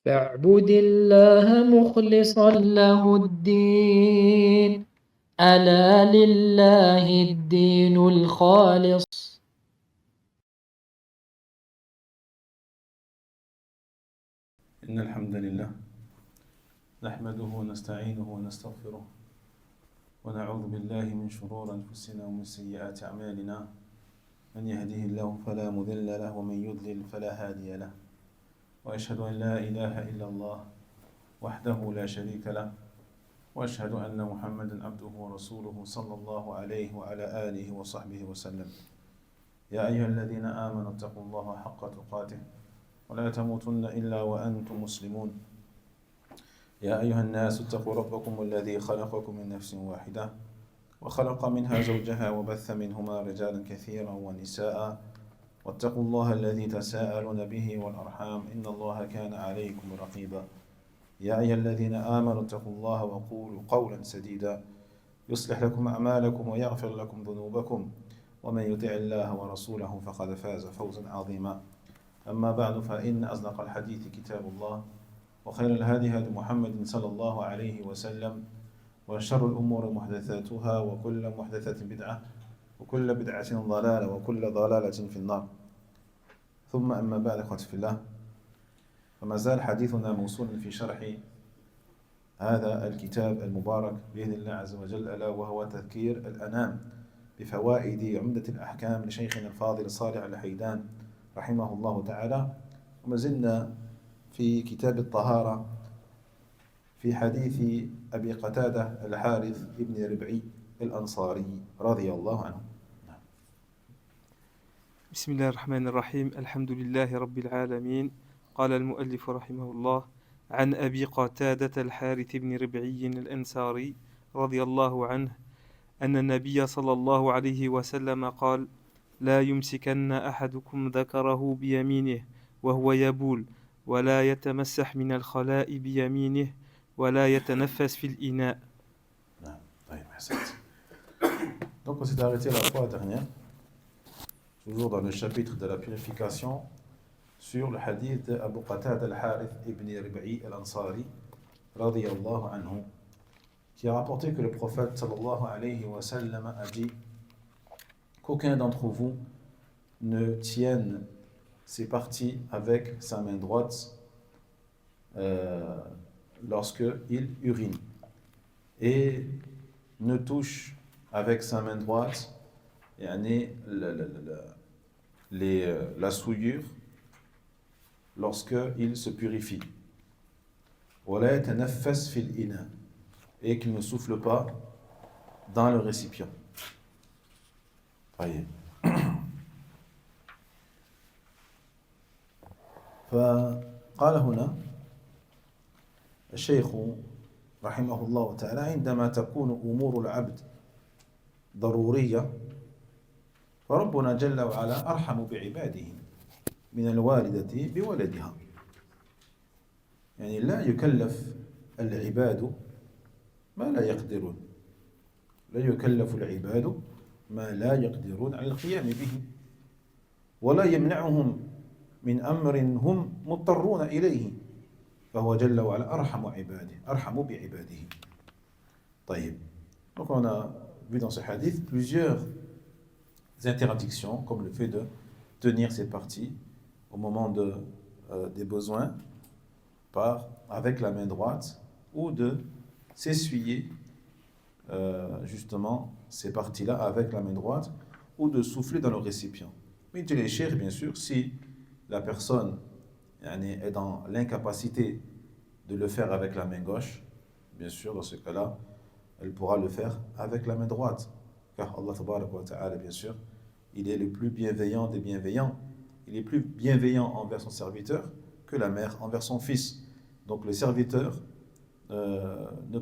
فاعبد الله مخلصا له الدين ألا لله الدين الخالص. إن الحمد لله نحمده ونستعينه ونستغفره ونعوذ بالله من شرور أنفسنا ومن سيئات أعمالنا من يهده الله فلا مضل له ومن يضلل فلا هادي له وأشهد أن لا إله إلا الله وحده لا شريك له وأشهد أن محمدا عبده ورسوله صلى الله عليه وعلى آله وصحبه وسلم. يا أيها الذين آمنوا اتقوا الله حق تقاته ولا تموتن إلا وأنتم مسلمون. يا أيها الناس اتقوا ربكم الذي خلقكم من نفس واحدة وخلق منها زوجها وبث منهما رجالا كثيرا ونساء واتقوا الله الذي تساءلون به والأرحام إن الله كان عليكم رقيبا. يا أيها الذين آمنوا اتقوا الله وقولوا قولا سديدا يصلح لكم أعمالكم ويغفر لكم ذنوبكم ومن يطع الله ورسوله فقد فاز فوزا عظيما. أما بعد فإن أصدق الحديث كتاب الله وخير الهدي هدي محمد صلى الله عليه وسلم وشر الأمور محدثاتها وكل محدثة بدعة وكل بدعة ضلالة وكل ضلالة في النار. ثم أما بعد أخوتي في الله، فما زال حديثنا موصولا في شرح هذا الكتاب المبارك بإذن الله عز وجل، ألا وهو تذكير الأنام بفوائد عمدة الأحكام لشيخنا الفاضل صالح الحيدان رحمه الله تعالى. وما زلنا في كتاب الطهارة في حديث أبي قتادة الحارث ابن ربعي الأنصاري رضي الله عنه. بسم الله الرحمن الرحيم. الحمد لله رب العالمين. قال المؤلف رحمه الله: عن أبي قتادة الحارث بن ربعي الأنصاري رضي الله عنه أن النبي صلى الله عليه وسلم قال: لا يمسكن أحدكم ذكره بيمينه وهو يبول ولا يتمسح من الخلاء بيمينه ولا يتنفس في الإناء. Donc on s'est arrêté la fois dernière, toujours dans le chapitre de la purification, sur le hadith d'Abu Qatada al-Harith ibn Rib'i al-Ansari radiyallahu anhu, qui a rapporté que le prophète sallallahu alayhi wa sallam a dit qu'aucun d'entre vous ne tienne ses parties avec sa main droite lorsqu'il urine, et ne touche avec sa main droite la souillure lorsqu'il se purifie, et qu'il ne souffle pas dans le récipient. فقال هنا الشيخ رحمه الله تعالى: عندما تكون أمور العبد ضرورية فربنا جل وعلا أرحم بعباده من الوالدة بولدها. يعني لا يكلف العباد ما لا يقدرون، لا يكلف العباد ما لا يقدرون على القيام به، ولا يمنعهم من أمر هم مضطرون إليه، فهو جل وعلا أرحم بعباده. طيب. Donc on a vu dans ce hadith plusieurs interdictions, comme le fait de tenir ses parties au moment des besoins avec la main droite, ou de s'essuyer justement ces parties-là avec la main droite, ou de souffler dans le récipient. Mais dit les cheikhs, bien sûr, si la personne est dans l'incapacité de le faire avec la main gauche, bien sûr, dans ce cas-là, elle pourra le faire avec la main droite. Car Allah tabaraka wa ta'ala, bien sûr, il est le plus bienveillant des bienveillants. Il est plus bienveillant envers son serviteur que la mère envers son fils. Donc les serviteurs ne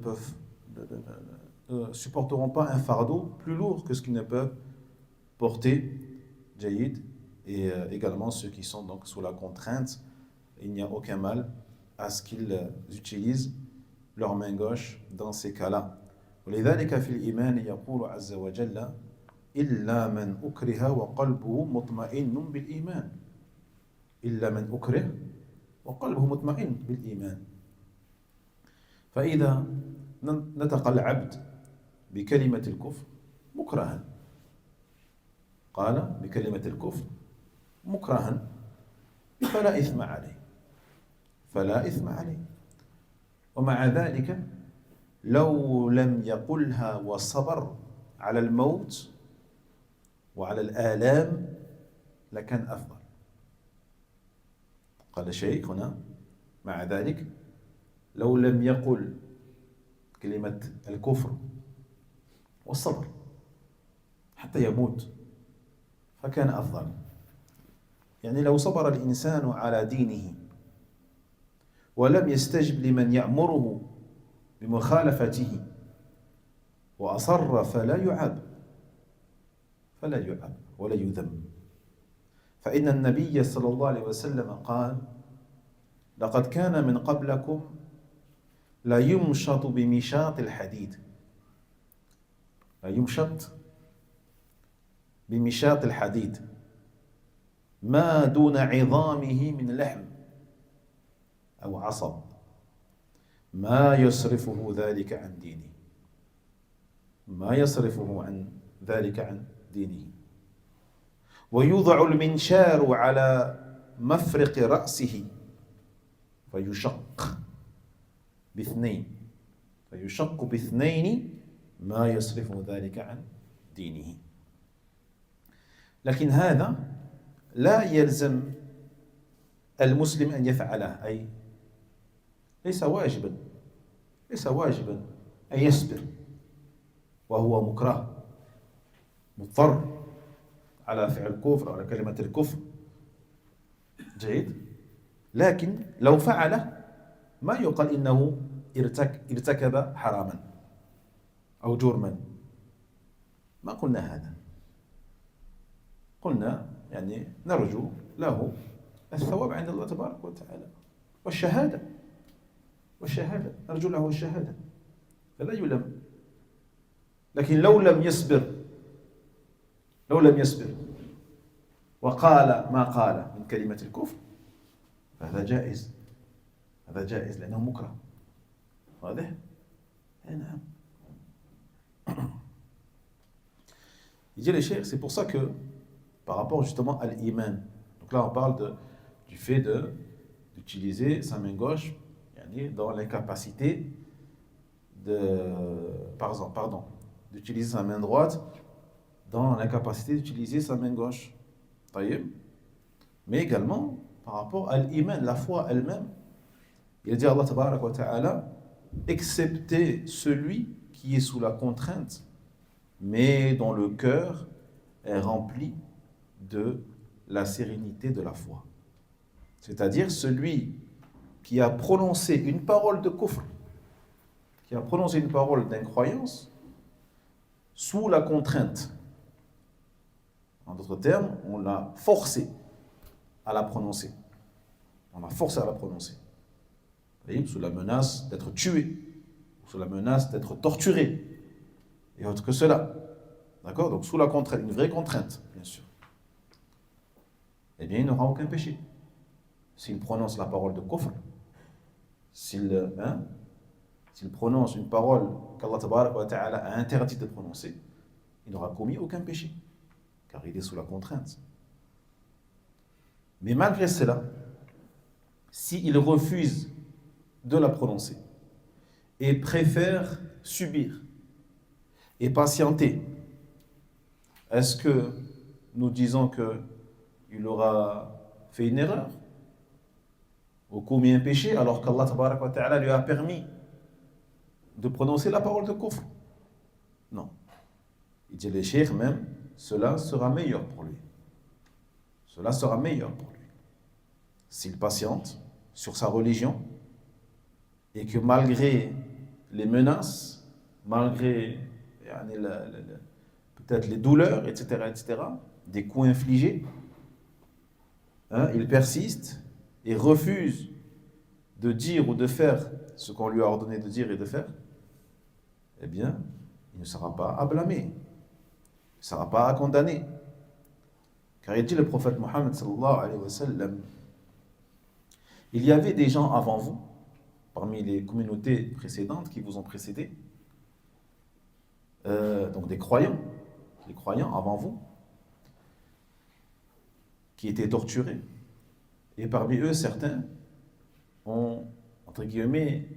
supporteront pas un fardeau plus lourd que ce qu'ils ne peuvent porter, Jaïd, et également ceux qui sont donc sous la contrainte. Il n'y a aucun mal à ce qu'ils utilisent leur main gauche dans ces cas-là. ولذلك في الإيمان يقول عز وجل: إلا من أكره وقلبه مطمئن بالإيمان. إلا من أكره وقلبه مطمئن بالإيمان. فإذا نطق العبد بكلمة الكفر مكرها، قال بكلمة الكفر مكرها، فلا إثم عليه، فلا إثم عليه. ومع ذلك لو لم يقلها وصبر على الموت وعلى الآلام لكان أفضل. قال الشيخ هنا مع ذلك لو لم يقل كلمة الكفر والصبر حتى يموت فكان أفضل. يعني لو صبر الإنسان على دينه ولم يستجب لمن يأمره بمخالفته وأصر فلا يعاب، فلا يعاب ولا يذم. فإن النبي صلى الله عليه وسلم قال: لقد كان من قبلكم لا يمشط بمشاط الحديد، لا يمشط بمشاط الحديد ما دون عظامه من لحم أو عصب ما يصرفه ذلك عن دينه، ما يصرفه عن ذلك عن دينه. ويوضع المنشار على مفرق رأسه فيشق باثنين، فيشق باثنين ما يصرفه ذلك عن دينه. لكن هذا لا يلزم المسلم أن يفعله، أي ليس واجبا، ليس واجبا أن يصبر وهو مكره مضطر على فعل الكفر أو على كلمة الكفر. جيد. لكن لو فعله ما يقال إنه ارتكب حراما أو جرما، ما قلنا هذا. قلنا يعني نرجو له الثواب عند الله تبارك وتعالى والشهادة، والشهادة نرجو له الشهادة فلا يلم. لكن لو لم يصبر، لو لم يصبر وقال ما قال من كلمة الكفر فهذا جائز، هذا جائز لأنه مكره. واضح؟ نعم. Il dit les cheikhs, c'est pour ça que par rapport justement à l'iman, donc là on parle du fait d'utiliser sa main gauche dans l'incapacité d'utiliser sa main droite dans l'incapacité d'utiliser sa main gauche. Mais également par rapport à l'iman, la foi elle-même. Il dit Allah tabarak wa ta'ala, excepté celui qui est sous la contrainte mais dont le cœur est rempli de la sérénité de la foi. C'est-à-dire celui qui a prononcé une parole de kufr, qui a prononcé une parole d'incroyance sous la contrainte. En d'autres termes, on l'a forcé à la prononcer. On l'a forcé à la prononcer. Sous la menace d'être tué, sous la menace d'être torturé, et autre que cela. D'accord? Donc sous la contrainte, une vraie contrainte, bien sûr. Eh bien, il n'aura aucun péché. S'il prononce la parole de kufr, s'il prononce une parole qu'Allah tabaraka wa ta'ala a interdit de prononcer, il n'aura commis aucun péché, car il est sous la contrainte. Mais malgré cela, s'il refuse de la prononcer et préfère subir et patienter, est-ce que nous disons qu'il aura fait une erreur ou commis un péché alors qu'Allah tabaraka wa ta'ala lui a permis de prononcer la parole de kufr? Non. Il dit les cheikhs même, cela sera meilleur pour lui. Cela sera meilleur pour lui. S'il patiente sur sa religion et que malgré les menaces, malgré peut-être les douleurs, etc., des coups infligés, il persiste et refuse de dire ou de faire ce qu'on lui a ordonné de dire et de faire, eh bien, il ne sera pas à blâmer, il ne sera pas à condamner. Car il dit le prophète Mohammed sallallahu alayhi wa sallam, Il y avait des gens avant vous, parmi les communautés précédentes qui vous ont précédé, donc des croyants, les croyants avant vous, qui étaient torturés. Et parmi eux, certains ont, entre guillemets,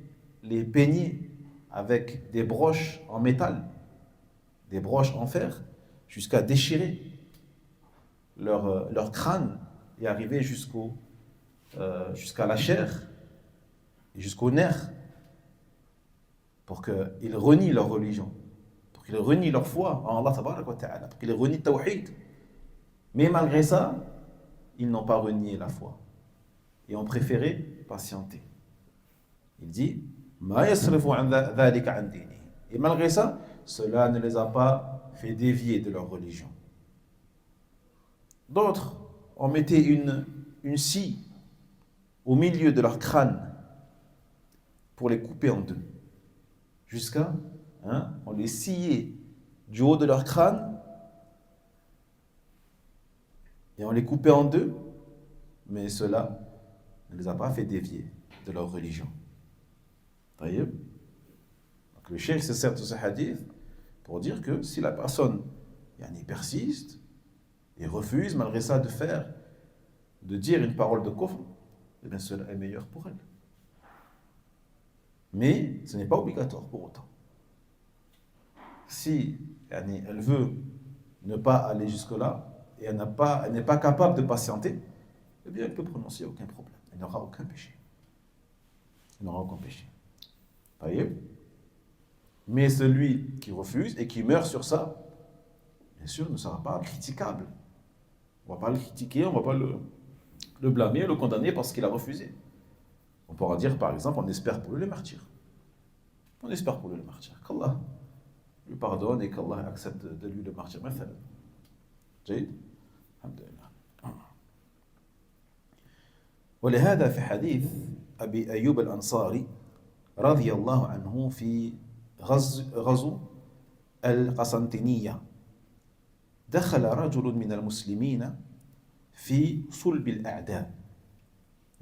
les peigné avec des broches en métal, des broches en fer, jusqu'à déchirer leur crâne et arriver jusqu'à la chair et jusqu'aux nerfs, pour qu'ils renient leur religion, pour qu'ils renient leur foi en Allah tabaraka wa ta'ala, pour qu'ils renient le tawhid. Mais malgré ça, ils n'ont pas renié la foi et ont préféré patienter. Il dit Ma yasrifu an dhalika an dinihi. Et malgré ça, cela ne les a pas fait dévier de leur religion. D'autres, on mettait une scie au milieu de leur crâne pour les couper en deux. Jusqu'à, on les sciait du haut de leur crâne et on les coupait en deux, mais cela ne les a pas fait dévier de leur religion. Donc le cheikh se sert de ce hadith pour dire que si la personne persiste et refuse malgré ça de dire une parole de kufr, eh bien cela est meilleur pour elle. Mais ce n'est pas obligatoire pour autant. Si elle veut ne pas aller jusque-là et elle n'est pas capable de patienter, eh bien elle peut prononcer, aucun problème. Elle n'aura aucun péché. Elle n'aura aucun péché. Voyez? Mais celui qui refuse et qui meurt sur ça, bien sûr, ne sera pas critiquable. On ne va pas le critiquer, on ne va pas le blâmer, le condamner parce qu'il a refusé. On pourra dire, par exemple, on espère pour lui le martyr. On espère pour lui le martyr. Qu'Allah lui pardonne et qu'Allah accepte de lui le martyr. جيد؟ الحمد لله. ولهذا في حديث أبي أيوب الأنصاري رضي الله عنه في غزو القسنطينية دخل رجل من المسلمين في صلب الأعداء.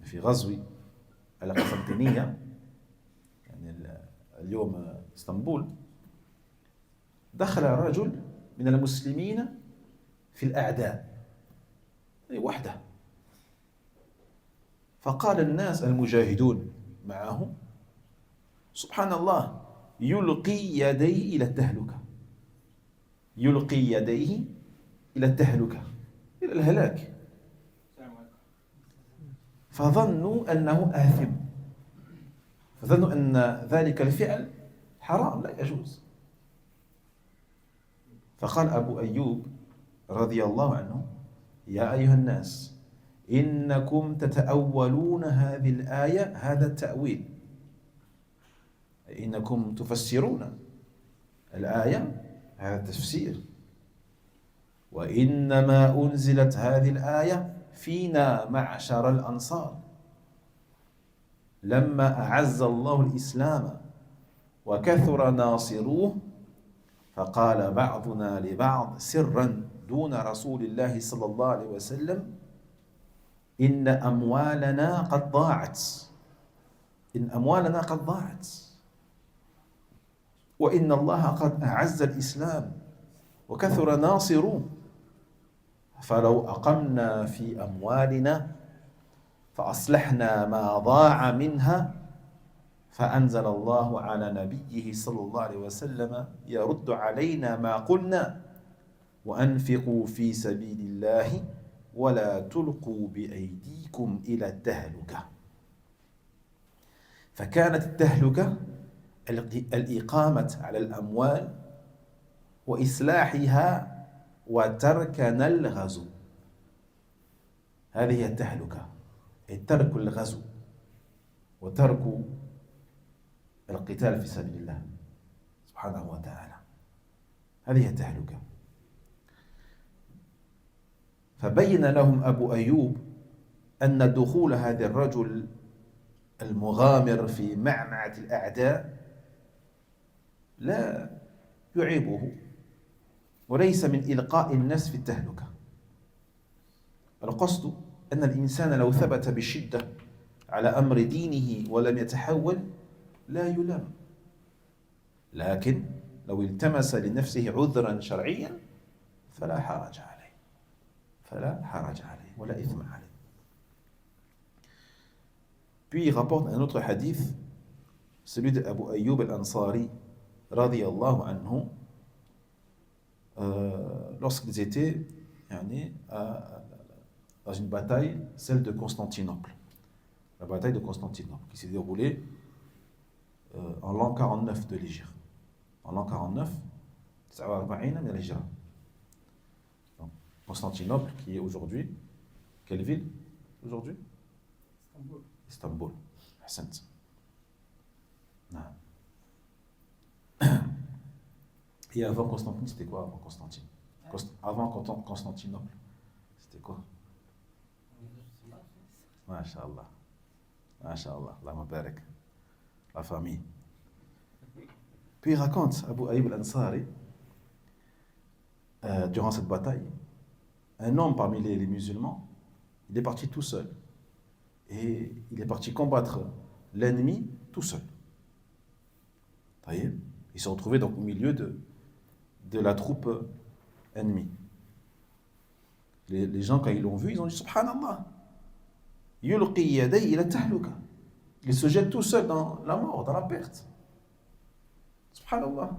في غزو القسنطينية اليوم اسطنبول، دخل رجل من المسلمين في الأعداء وحده، فقال الناس المجاهدون معه سبحان الله يلقي يديه إلى التهلكة، يلقي يديه إلى التهلكة، إلى الهلاك، فظنوا أنه آثم، فظنوا أن ذلك الفعل حرام لا يجوز. فقال أبو أيوب رضي الله عنه يا أيها الناس إنكم تتأولون هذه الآية هذا التأويل، إنكم تفسرون الآية هذا التفسير، وإنما أنزلت هذه الآية فينا معشر الأنصار لما أعز الله الإسلام وكثر ناصروه، فقال بعضنا لبعض سرا دون رسول الله صلى الله عليه وسلم إن أموالنا قد ضاعت، إن أموالنا قد ضاعت، وإن الله قد أعز الإسلام وكثر ناصروه، فلو أقمنا في أموالنا فأصلحنا ما ضاع منها، فأنزل الله على نبيه صلى الله عليه وسلم يرد علينا ما قلنا وأنفقوا في سبيل الله ولا تلقوا بأيديكم إلى التهلكة. فكانت التهلكة الإقامة على الأموال وإصلاحها وتركنا الغزو. هذه التهلكة، ترك الغزو وترك القتال في سبيل الله سبحانه وتعالى، هذه التهلكة. فبين لهم أبو أيوب أن دخول هذا الرجل المغامر في معمعة الأعداء لا يعيبه وليس من إلقاء الناس في التهلكة. القصد أن الإنسان لو ثبت بشدة على أمر دينه ولم يتحول لا يلام لكن لو التمس لنفسه عذرا شرعيا فلا حرج عليه ولا إثم عليه. Puis il rapporte un autre hadith, celui de Abu Ayyub al-Ansari radiyallahu anhu, lorsqu'ils étaient dans une bataille, celle de Constantinople, la bataille de Constantinople qui s'est déroulée en l'an 49 de l'Hijra. En l'an 49, Constantinople qui est aujourd'hui, quelle ville aujourd'hui? Istanbul. Ahsant. Et avant Constantine, c'était quoi avant Constantine? Avant Constantinople, c'était quoi? Masha'Allah. Masha'Allah. Allahumma barak. La famille. Puis il raconte, Abu Ayyub al-Ansari, durant cette bataille, un homme parmi les musulmans, il est parti tout seul. Et il est parti combattre l'ennemi tout seul. Il s'est retrouvé donc au milieu de la troupe ennemie. Les gens, quand ils l'ont vu, ils ont dit Subhanallah, yulqi yaday ila tahluka. Il se jette tout seul dans la mort, dans la perte. Subhanallah.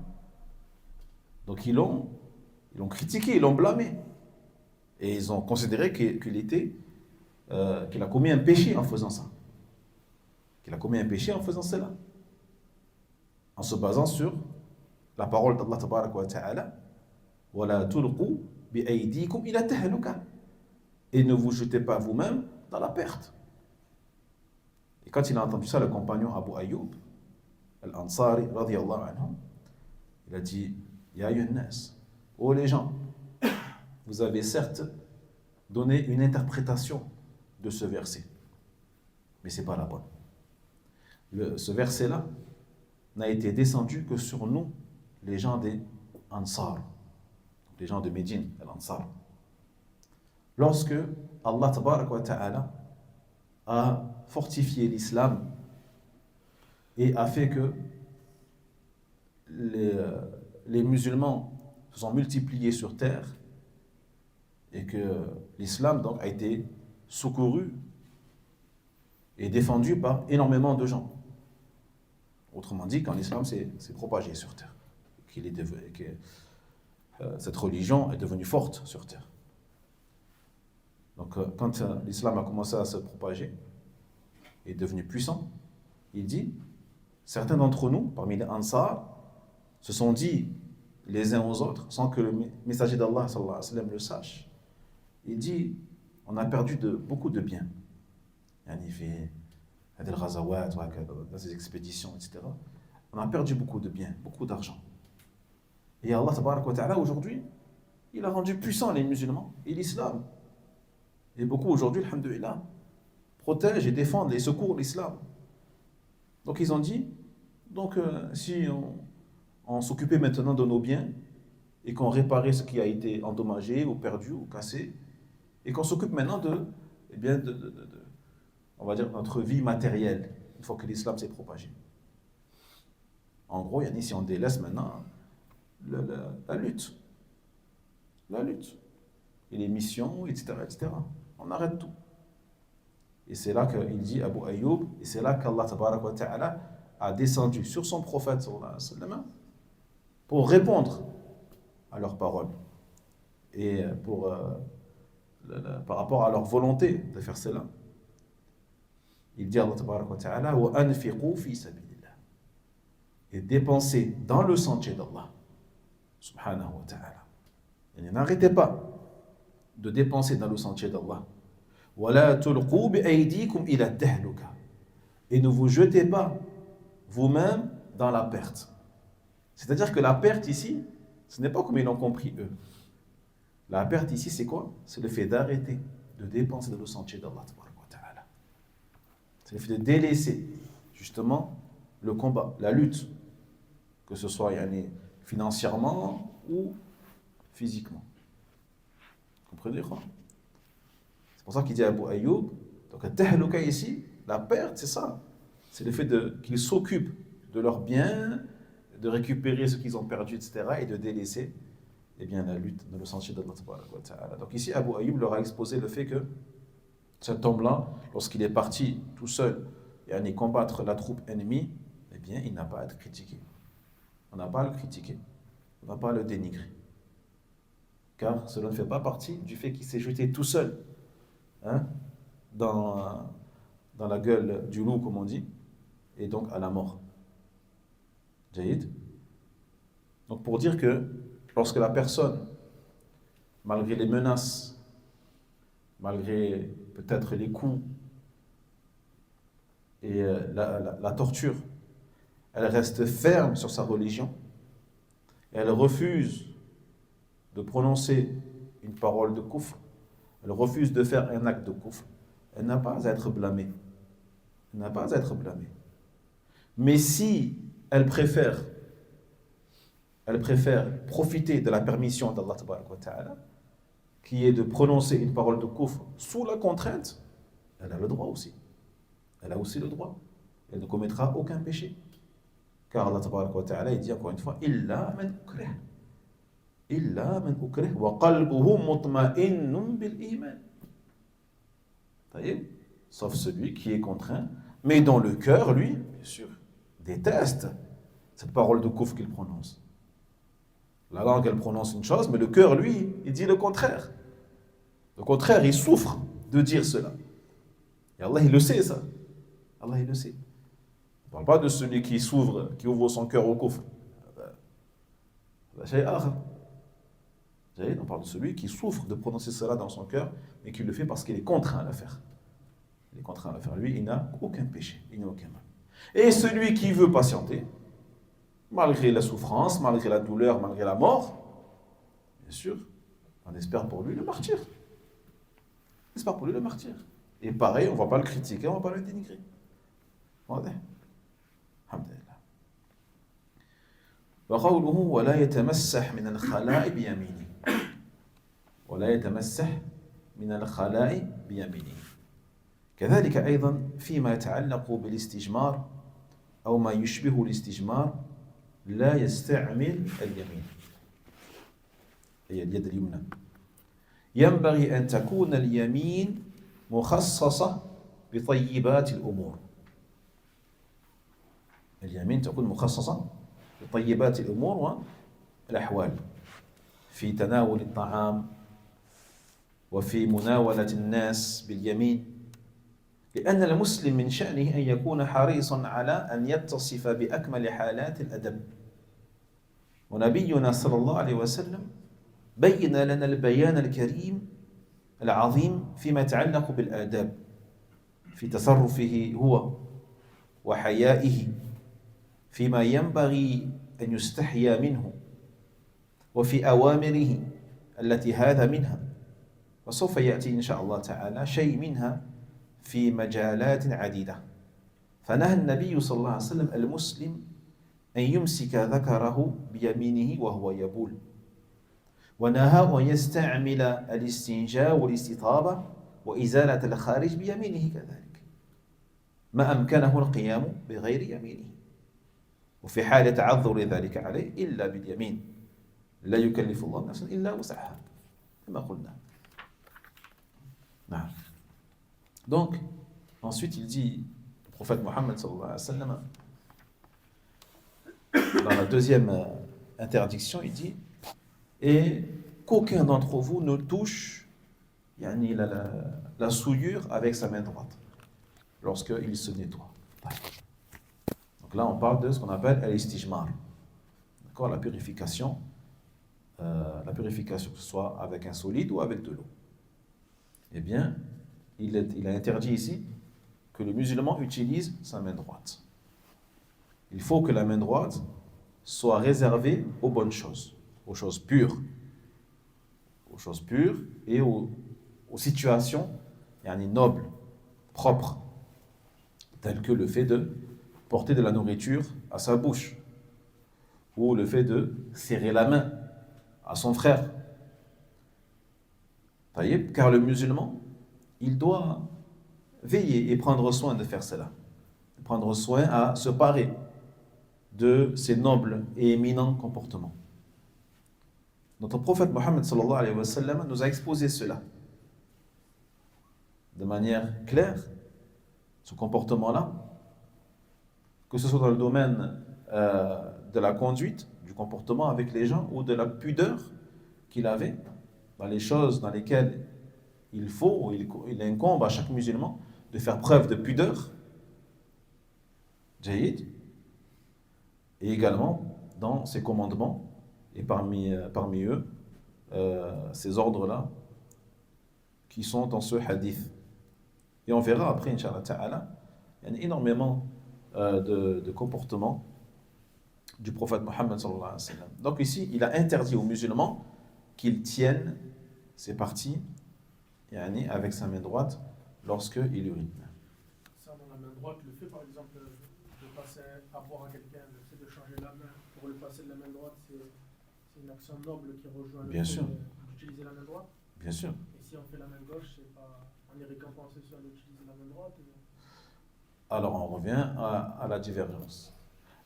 Donc ils l'ont critiqué, ils l'ont blâmé. Et ils ont considéré qu'il a commis un péché en faisant ça. Qu'il a commis un péché en faisant cela. En se basant sur la parole d'Allah tabaraka wa ta'ala. وَلَا تُلْقُوا بِأَيْدِيكُمْ إِلَى تَهْلُكَةٍ. Et ne vous jetez pas vous-même dans la perte. Et quand il a entendu ça, le compagnon Abu Ayyub al-Ansari radiyallahu anhu, il a dit Ya ayyuhan-nas, ô les gens, vous avez certes donné une interprétation de ce verset, mais ce n'est pas la bonne. Ce verset-là n'a été descendu que sur nous, les gens des Ansar, les gens de Médine, l'Ansar. Lorsque Allah tabaraka wa ta'ala a fortifié l'islam et a fait que les musulmans se sont multipliés sur terre et que l'islam donc a été secouru et défendu par énormément de gens. Autrement dit, quand l'islam s'est propagé sur terre, cette religion est devenue forte sur terre. Donc quand l'islam a commencé à se propager et est devenu puissant, il dit, certains d'entre nous, parmi les Ansar, se sont dit les uns aux autres, sans que le messager d'Allah sallallahu alayhi wa sallam le sache. Il dit, on a perdu beaucoup de biens. Il fait des ghazawat, dans ses expéditions, etc. On a perdu beaucoup de biens, beaucoup d'argent. Et Allah tabaraka wa ta'ala, aujourd'hui, il a rendu puissant les musulmans et l'islam. Et beaucoup aujourd'hui, alhamdoulilah, protègent et défendent et secourent l'islam. Donc ils ont dit, si on s'occupait maintenant de nos biens et qu'on réparait ce qui a été endommagé ou perdu ou cassé, et qu'on s'occupe maintenant on va dire, notre vie matérielle, une fois que l'islam s'est propagé. En gros, si on délaisse maintenant la lutte, et les missions, etc., on arrête tout. Et c'est là qu'il dit Abu Ayyub, et c'est là qu'Allah tabaraka wa ta'ala a descendu sur son prophète sallallahu alayhi wa sallam pour répondre à leurs paroles et par rapport à leur volonté de faire cela. Il dit Allah tabaraka wa ta'ala wa anfiqu fi sabilillah, et dépensez dans le sentier d'Allah subhanahu wa ta'ala. Et n'arrêtez pas de dépenser dans le sentier d'Allah. وَلَا تُلْقُوا بِأَيْدِيكُمْ إِلَى التَّهْلُكَةِ, et ne vous jetez pas vous-même dans la perte. C'est-à-dire que la perte ici, ce n'est pas comme ils l'ont compris eux. La perte ici, c'est quoi? C'est le fait d'arrêter de dépenser dans le sentier d'Allah. C'est le fait de délaisser justement le combat, la lutte, que ce soit financièrement ou physiquement. Vous comprenez quoi? C'est pour ça qu'il dit à Abu Ayyub, donc tahluka ici, La perte, c'est ça. C'est le fait qu'ils s'occupent de leurs biens, de récupérer ce qu'ils ont perdu, etc., et de délaisser eh bien, la lutte dans le sentier d'Allah tabaraka wa ta'ala. Donc ici, Abu Ayyub leur a exposé le fait que cet homme-là, lorsqu'il est parti tout seul et aller combattre la troupe ennemie, eh bien, il n'a pas à être critiqué. On n'a pas à le critiquer. On n'a pas à le dénigrer. Car cela ne fait pas partie du fait qu'il s'est jeté tout seul hein, dans la gueule du loup, comme on dit, et donc à la mort. Jaïd. Donc pour dire que lorsque la personne, malgré les menaces, malgré peut-être les coups et la torture, elle reste ferme sur sa religion, et elle refuse de prononcer une parole de kufr, elle refuse de faire un acte de kufr, elle n'a pas à être blâmée. Elle n'a pas à être blâmée. Mais si elle préfère profiter de la permission d'Allah tabaraka wa ta'ala, qui est de prononcer une parole de kufr sous la contrainte, elle a le droit aussi. Elle a aussi le droit. Elle ne commettra aucun péché. Car Allah tabaraka wa ta'ala, il dit encore une fois, illa man ukrih. Illa man ukrih wa qalbuhu mutma'innun bil iman. Sauf celui qui est contraint, mais dont le cœur, lui, bien sûr, déteste cette parole de kufr qu'il prononce. La langue, elle prononce une chose, mais le cœur, lui, il dit le contraire. Le contraire, il souffre de dire cela. Et Allah, il le sait, ça. Allah, il le sait. On ne parle pas de celui qui ouvre son cœur au kufr. On parle de celui qui souffre de prononcer cela dans son cœur, mais qui le fait parce qu'il est contraint à le faire. Il est contraint à le faire. Lui, il n'a aucun péché, il n'a aucun mal. Et celui qui veut patienter, malgré la souffrance, malgré la douleur, malgré la mort, bien sûr, on espère pour lui le martyr. On espère pour lui le martyr. Et pareil, on ne va pas le critiquer, on ne va pas le dénigrer. Alhamdulillah. وقوله ولا يتمسح من الخلاء بيمينه ولا يتمسح من الخلاء بيمينه كذلك أيضا فيما يتعلق بالاستجمار أو ما يشبه الاستجمار لا يستعمل اليمين هي اليد اليمنى ينبغي أن تكون اليمين مخصصة بطيبات الأمور اليمين تكون مخصصة بطيبات الأمور والأحوال في تناول الطعام وفي مناولة الناس باليمين لأن المسلم من شأنه أن يكون حريصا على أن يتصف بأكمل حالات الأدب ونبينا صلى الله عليه وسلم بين لنا البيان الكريم العظيم فيما يتعلق بالآداب في تصرفه هو وحيائه فيما ينبغي أن يستحيا منه وفي أوامره التي هذا منها وسوف يأتي إن شاء الله تعالى شيء منها في مجالات عديدة فنهى النبي صلى الله عليه وسلم المسلم أن يمسك ذكره بيمينه وهو يبول ونهاه أن يستعمل الاستنجاء والاستطابة وإزالة الخارج بيمينه كذلك ما أمكنه القيام بغير يمينه وفي حال تعذر ذلك عليه إلا باليمين لا يكلف الله نفسا إلا وسعها كما قلنا نعم. Donc, ensuite il dit, le prophète Mohammed sallallahu alayhi wa sallam, dans la deuxième interdiction, il dit, et qu'aucun d'entre vous ne touche la souillure avec sa main droite lorsqu'il se nettoie. Donc là, on parle de ce qu'on appelle al-istijmar, d'accord, la purification, que ce soit avec un solide ou avec de l'eau. Eh bien, il a interdit ici que le musulman utilise sa main droite. Il faut que la main droite soit réservée aux bonnes choses, aux choses pures et aux situations nobles, propres, telles que le fait de porter de la nourriture à sa bouche ou le fait de serrer la main à son frère. Car le musulman, il doit veiller et prendre soin de faire cela. Prendre soin à se parer de ces nobles et éminents comportements. Notre prophète Mohammed sallallahu alayhi wa sallam nous a exposé cela de manière claire, ce comportement-là, que ce soit dans le domaine de la conduite, du comportement avec les gens ou de la pudeur qu'il avait, dans les choses dans lesquelles il incombe à chaque musulman de faire preuve de pudeur, jaïd, et également dans ses commandements, et parmi eux, ces ordres-là qui sont dans ce hadith. Et on verra après, Inch'Allah Ta'ala, il y a énormément de comportements du prophète Mohammed sallallahu alayhi wa sallam. Donc ici, il a interdit aux musulmans qu'ils tiennent ces parties avec sa main droite lorsqu'il urine. Ça, dans la main droite, le fait par exemple de passer à boire à quelqu'un, le fait de changer la main pour le passer de la main droite, c'est une action noble qui rejoint le fait d'utiliser la main droite. Bien sûr. Et si on fait la main gauche, on est récompensé sur d'utiliser la main droite. Alors on revient à la divergence.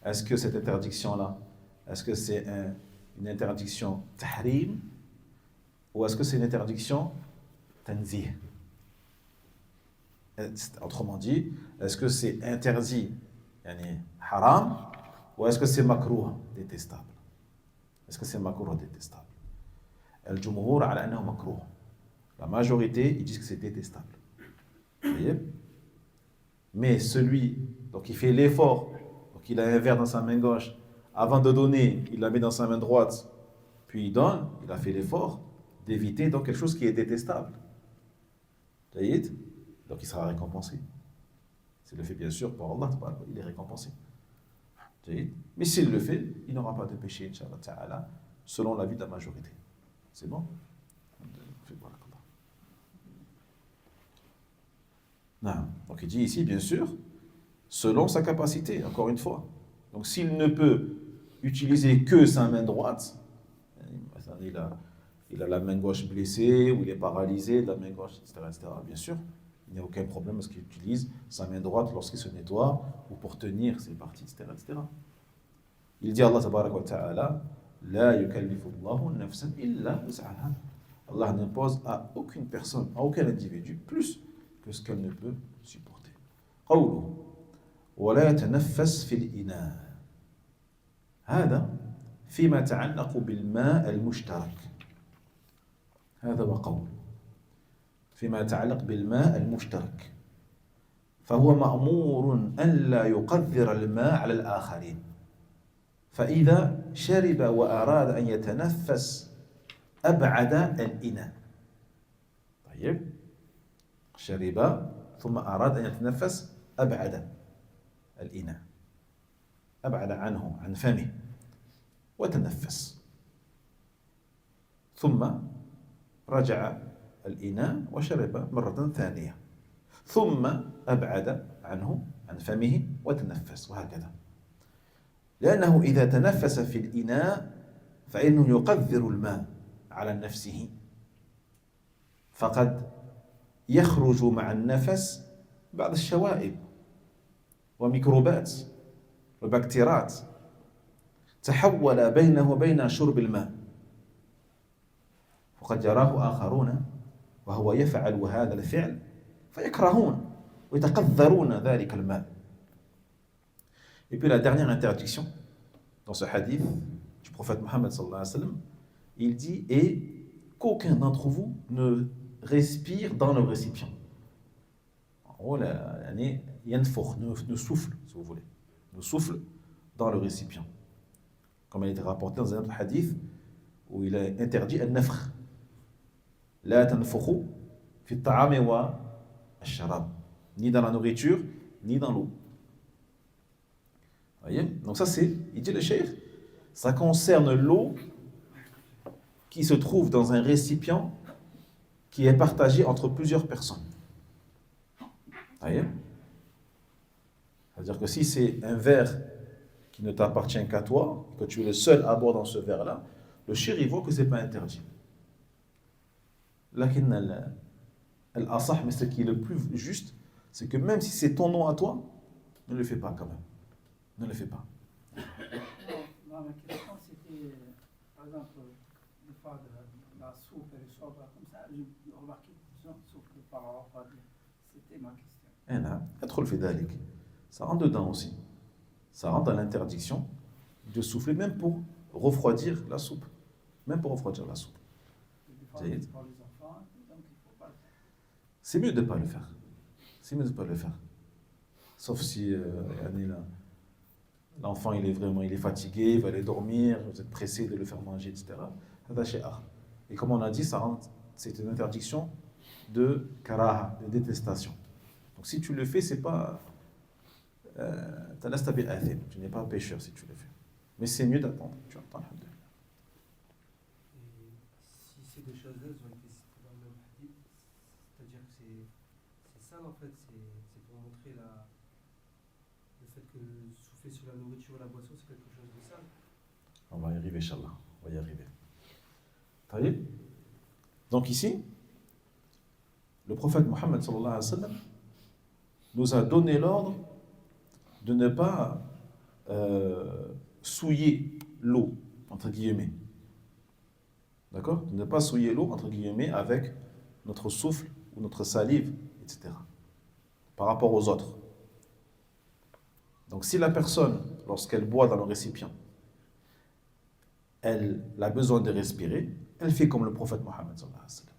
Est-ce que cette interdiction-là, est-ce que c'est une interdiction tahrim ou est-ce que c'est une interdiction tanzih? Autrement dit, est-ce que c'est interdit, haram, ou est-ce que c'est makrouh, détestable? Est-ce que c'est makrouh, détestable? Al-jumhur ala annahu makrouh. La majorité, ils disent que c'est détestable. Vous voyez? Mais celui donc, qui fait l'effort, donc il a un verre dans sa main gauche, avant de donner, il la met dans sa main droite, puis il donne, il a fait l'effort d'éviter donc quelque chose qui est détestable. Vous voyez? Donc il sera récompensé. S'il le fait bien sûr pour Allah, il est récompensé. Mais s'il le fait, il n'aura pas de péché, Inch'Allah Ta'ala, selon l'avis de la majorité. C'est bon? Non. Donc il dit ici, bien sûr, selon sa capacité, encore une fois. Donc s'il ne peut utiliser que sa main droite, il a la main gauche blessée, ou il est paralysé de la main gauche, etc., bien sûr, il n'y a aucun problème parce qu'il utilise sa main droite lorsqu'il se nettoie, ou pour tenir ses parties, etc. Il dit Allah tabaraka wa ta'ala, la yukallifu Allahu nafsan illa wus'aha. Allah n'impose à aucune personne, à aucun individu, plus que ce qu'elle ne peut supporter. قوله ولا يتنفس في الإناء هذا فيما يتعلق بالماء المشترك. هذا هو قول فيما يتعلق بالماء المشترك، فهو مأمور أن لا يقذر الماء على الآخرين، فإذا شرب وأراد أن يتنفس أبعد الإناء. طيب، شرب ثم أراد أن يتنفس أبعد الإناء، أبعد عنه عن فمه وتنفس، ثم رجع الإناء وشرب مرة ثانية، ثم أبعد عنه عن فمه وتنفس، وهكذا. لأنه إذا تنفس في الإناء فإنه يقذر الماء على نفسه، فقد يخرج مع النفس بعض الشوائب وميكروبات وبكتيرات تحول بينه وبين شرب الماء، وقد يراه آخرون وهو يفعل هذا الفعل فيكرهون ويتقذرون ذلك الماء. Et puis la dernière interdiction dans ce hadith du prophète Mohammed sallallahu alayhi wa sallam, il dit et qu'aucun d'entre vous ne respire dans le récipient. En gros, yanfukh, ne souffle, si vous voulez, ne souffle dans le récipient. Comme il a été rapporté dans un autre hadith où il a interdit al-nafkh. La tanfukhu fi at-ta'ami wa ash-sharab, ni dans la nourriture, ni dans l'eau. Voyez? Donc ça c'est, il dit le cheikh, ça concerne l'eau qui se trouve dans un récipient qui est partagé entre plusieurs personnes. Voyez? C'est-à-dire que si c'est un verre qui ne t'appartient qu'à toi, que tu es le seul à boire dans ce verre-là, le cheikh il voit que c'est pas interdit. Lakin al-asah, mais ce qui est le plus juste, c'est que même si c'est ton nom à toi, ne le fais pas quand même. Ne le fais pas. Non, ma question c'était, par exemple, des fois la soupe et le soir, comme ça, j'ai remarqué que soupe de parents, c'était ma question. Eh non, يدخل في ذلك. Ça rentre dedans aussi. Ça rentre dans l'interdiction de souffler, même pour refroidir la soupe. Même pour refroidir la soupe. Des fois, c'est pour les enfants, donc il ne faut pas le faire. C'est mieux de ne pas le faire. C'est mieux de ne pas le faire. Sauf si l'enfant il est fatigué, il va aller dormir, vous êtes pressé de le faire manger, etc. Et comme on a dit, c'est une interdiction de karaha, de détestation. Donc si tu le fais, c'est pas. Tu n'es pas un pécheur si tu le fais. Mais c'est mieux d'attendre. Tu attends, alhamdoulilah. Et si ces deux choses-là ont été citées dans le hadith, c'est-à-dire que c'est ça en fait, c'est pour montrer le fait que souffler sur la nourriture ou la boisson, c'est quelque chose de sale. On va y arriver, Inch'Allah. On va y arriver. Taïb. Donc ici, le prophète Mohammed sallallahu alayhi wa sallam nous a donné l'ordre de ne pas souiller l'eau, entre guillemets. D'accord? De ne pas souiller l'eau, entre guillemets, avec notre souffle ou notre salive, etc. Par rapport aux autres. Donc si la personne, lorsqu'elle boit dans le récipient, elle a besoin de respirer, elle fait comme le prophète Mohammed sallallahu alayhi wa sallam.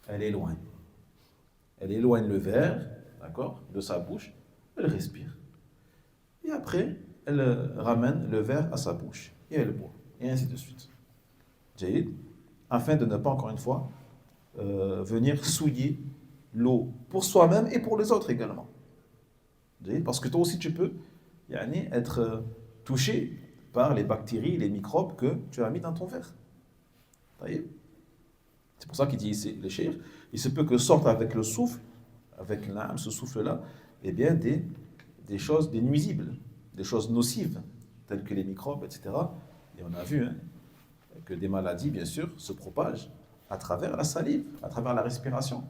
Elle éloigne. Elle éloigne le verre, d'accord, de sa bouche, elle respire. Et après, elle ramène le verre à sa bouche et elle boit. Et ainsi de suite. Jaïd, afin de ne pas, encore une fois, venir souiller l'eau pour soi-même et pour les autres également. Jaïd, parce que toi aussi tu peux être touché par les bactéries, les microbes que tu as mis dans ton verre. Jaïd. C'est pour ça qu'il dit ici, le cheikh, il se peut que sorte avec le souffle, avec l'âme, ce souffle-là, eh bien des choses, des nuisibles, des choses nocives, telles que les microbes, etc. Et on a vu que des maladies, bien sûr, se propagent à travers la salive, à travers la respiration.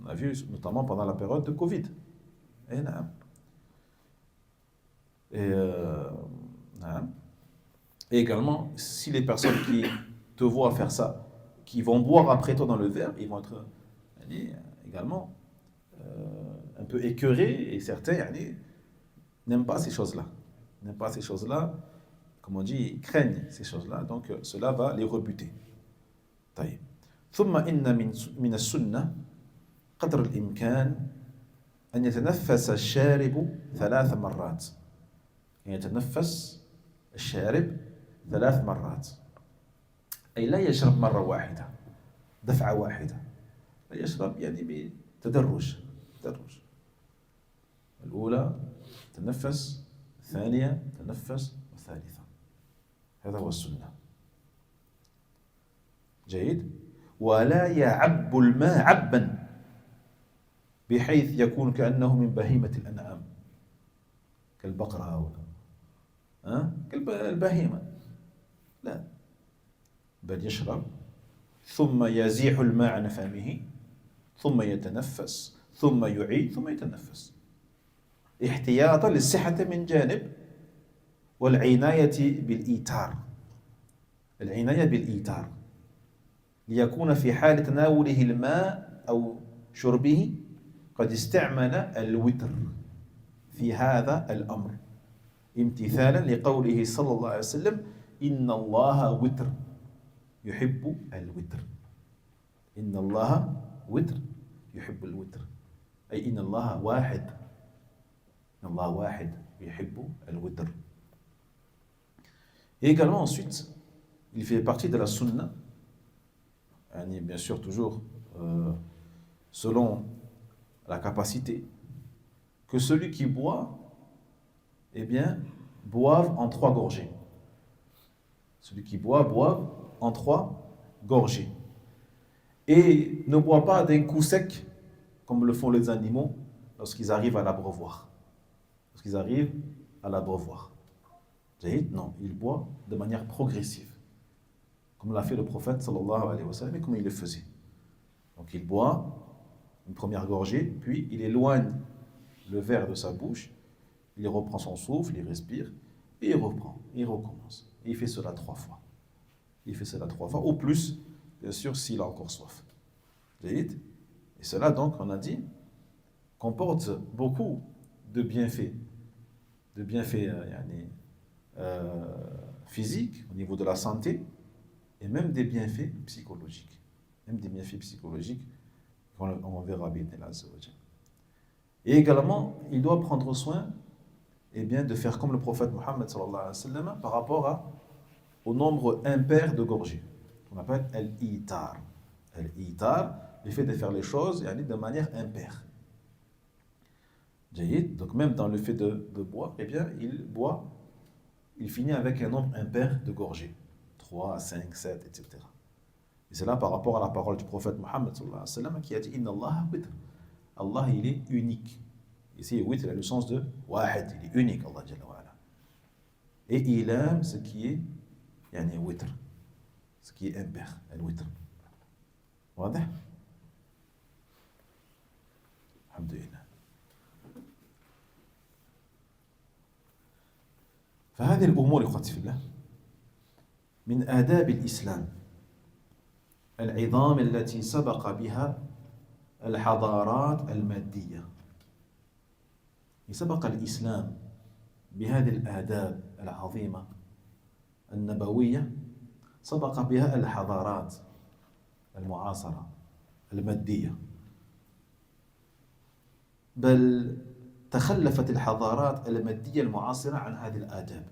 On a vu notamment pendant la période de Covid. Et également, si les personnes qui te voient faire ça, qui vont boire après toi dans le verre, ils vont être également un peu écœurés, et certains n'aiment pas ces choses-là. N'aiment pas ces choses-là, comme on dit, ils craignent ces choses-là, donc cela va les rebuter. طيب. ثم إن من السنة قدر الإمكان أن يتنفس الشارب 3 مرات. يتنفس الشارب 3 مرات. أي لا يشرب مرة واحدة، دفعة واحدة. لا يشرب بتدرج. الأولى تنفس، الثانية تنفس، والثالثة. هذا هو السنة. جيد. ولا يعب الماء عبا بحيث يكون كأنه من بهيمة الأنعام كالبقرة كالبهيمة. لا، بل يشرب ثم يزيح الماء عن فمه ثم يتنفس ثم يعيد ثم يتنفس احتياطا للصحة من جانب والعناية بالإيتار. العناية بالإيتار ليكون في حال تناوله الماء أو شربه قد استعمل الوتر في هذا الأمر امتثالا لقوله صلى الله عليه وسلم إن الله وتر يحب الوتر. إن الله وتر يحب الوتر، أي إن الله واحد. إن الله واحد يحب الوتر. Et également ensuite, il fait partie de la sunna, bien sûr toujours selon la capacité, que celui qui boit, eh bien, boive en 3 gorgées. Celui qui boive en 3 gorgées. Et ne boit pas d'un coup sec, comme le font les animaux lorsqu'ils arrivent à l'abreuvoir. Non, il boit de manière progressive, comme l'a fait le prophète sallallahu alayhi wa sallam et comme il le faisait. Donc il boit une première gorgée, puis il éloigne le verre de sa bouche, il reprend son souffle, il respire, et il reprend, il recommence. Et il fait cela 3 fois. Il fait cela 3 fois, ou plus, bien sûr, s'il a encore soif. Et cela, donc, on a dit, comporte beaucoup de bienfaits physiques, au niveau de la santé, et même des bienfaits psychologiques. Même des bienfaits psychologiques, on verra bien. Et également, il doit prendre soin de faire comme le prophète Mohammed sallallahu alayhi wa sallam par rapport au nombre impair de gorgées. On appelle al-itar. Al-itar, le fait de faire les choses de manière impaire. Donc même dans le fait de boire, il finit avec un nombre impair de gorgées. 3, 5, 7, etc. Et c'est là par rapport à la parole du prophète Mohammed sallallahu alayhi wa sallam qui a dit Inna Allah witr. Allah, il est unique. Ici, witr a le sens de wahid, il est unique, Allah Jalla wa ala. Et il aime ce qui est witr, ce qui est impair, al-witr. واضح؟ الحمد لله. فهذه الأمور إخوتي في الله من آداب الإسلام العظام التي سبق بها الحضارات المادية. سبق الإسلام بهذه الآداب العظيمة النبوية، سبق بها الحضارات المعاصرة المادية، بل تخلفت الحضارات المادية المعاصرة عن هذه الآداب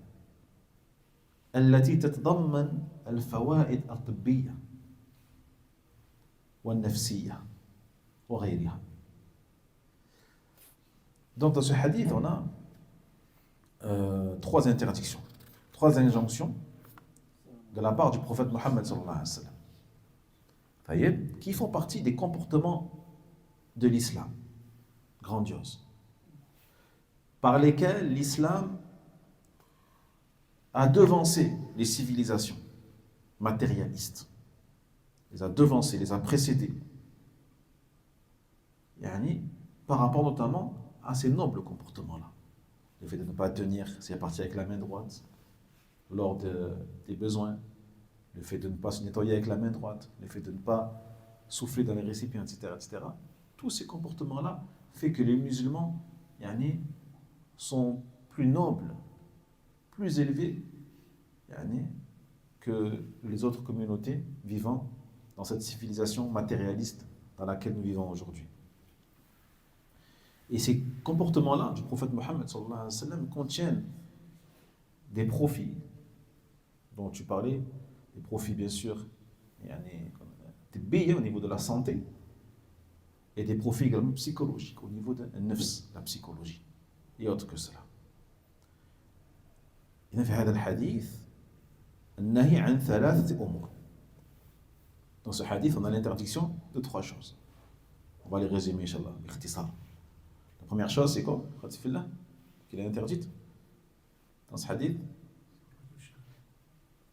التي تتضمن الفوائد الطبية والنفسية وغيرها. Donc dans ce hadith, on a 3 interdictions, 3 injonctions de la part du prophète Mohammed sallallahu alayhi wa sallam, qui font partie des comportements de l'islam grandiose, par lesquels l'islam a devancé les civilisations matérialistes, les a devancées, les a précédées, par rapport notamment à ces nobles comportements-là. Le fait de ne pas tenir ses parties avec la main droite lors des besoins, le fait de ne pas se nettoyer avec la main droite, le fait de ne pas souffler dans les récipients, etc., etc. Tous ces comportements-là font que les musulmans sont plus nobles, plus élevés que les autres communautés vivant dans cette civilisation matérialiste dans laquelle nous vivons aujourd'hui. Et ces comportements-là du prophète Mohammed sallallahu alayhi wa sallam contiennent des profits dont tu parlais, des profits bien sûr au niveau de la santé, et des profits également psychologiques au niveau de la psychologie et autre que cela. إذن في هذا الحديث النهي عن 3 أمور. Dans ce hadith, on a l'interdiction de 3 choses. On va les résumer, Inch'Allah, باختصار. La première chose, c'est quoi, qu'il est interdite dans ce hadith?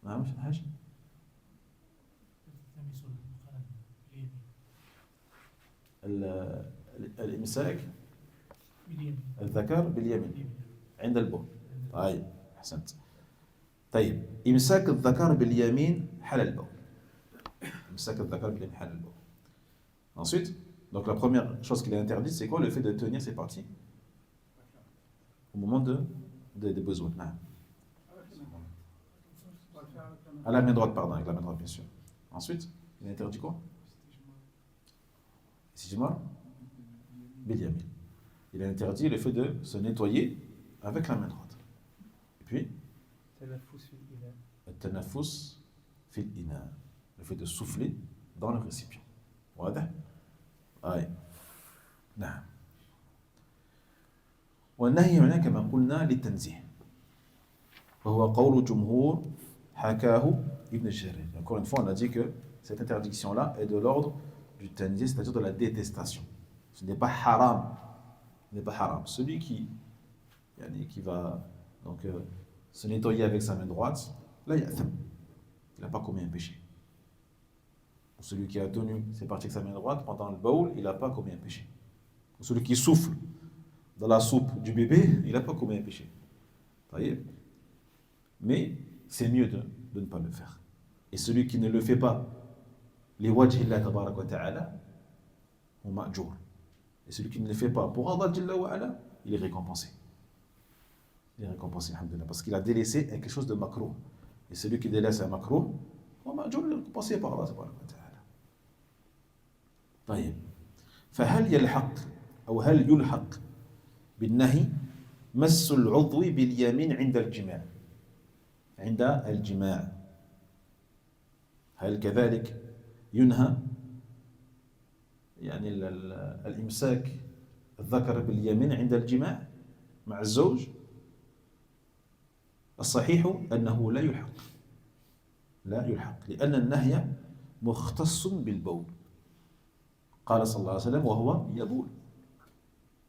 نعم، شنو الحاجة؟ الإمساك الذكر باليمين عند البول. طيب، أحسنت. طيب، إمساك الذكر باليمين حال البول. إمساك الذكر باليمين حال البول. Ensuite, donc la première chose qu'il est interdite, c'est quoi? Le fait de tenir ses parties au moment des besoins. À la main droite, pardon, avec la main droite, bien sûr. Ensuite, il est interdit quoi? Istijmar bil yamin. Il est interdit le fait de se nettoyer avec la main droite. Et puis, التنفس في الإناء, le fait de souffler dans le récipient. واضح؟ أي نعم. والنهي هنا كما قلنا للتنزيه, وهو قول جمهور حكاه ابن جرير. Encore une fois, on a dit que cette interdiction-là est de l'ordre du tanzih, c'est-à-dire de la détestation. Ce n'est pas haram. Ce n'est pas haram. Celui qui va donc se nettoyer avec sa main droite, là, il n'a pas commis un péché. Celui qui a tenu ses parties avec sa main droite pendant le baoul, il n'a pas commis un péché. Celui qui souffle dans la soupe du bébé, il n'a pas commis un péché. Voyez? Mais c'est mieux de ne pas le faire. Et celui qui ne le fait pas, les wajhillah tabarak wa ta'ala, ou ma'jour. Et celui qui ne le fait pas pour Allah Jalla wa ala, il est récompensé. Il est récompensé, alhamdoulilah, parce qu'il a délaissé quelque chose de makruh. Et celui qui délaisse un makruh, ou ma'jour, il est récompensé par Allah tabarak wa ta'ala. طيب فهل يلحق أو هل يلحق بالنهي مس العضو باليمين عند الجماع عند الجماع هل كذلك ينهى يعني الإمساك الذكر باليمين عند الجماع مع الزوج؟ الصحيح أنه لا يلحق لا يلحق لأن النهي مختص بالبول قال صلى الله عليه وسلم وهو يبول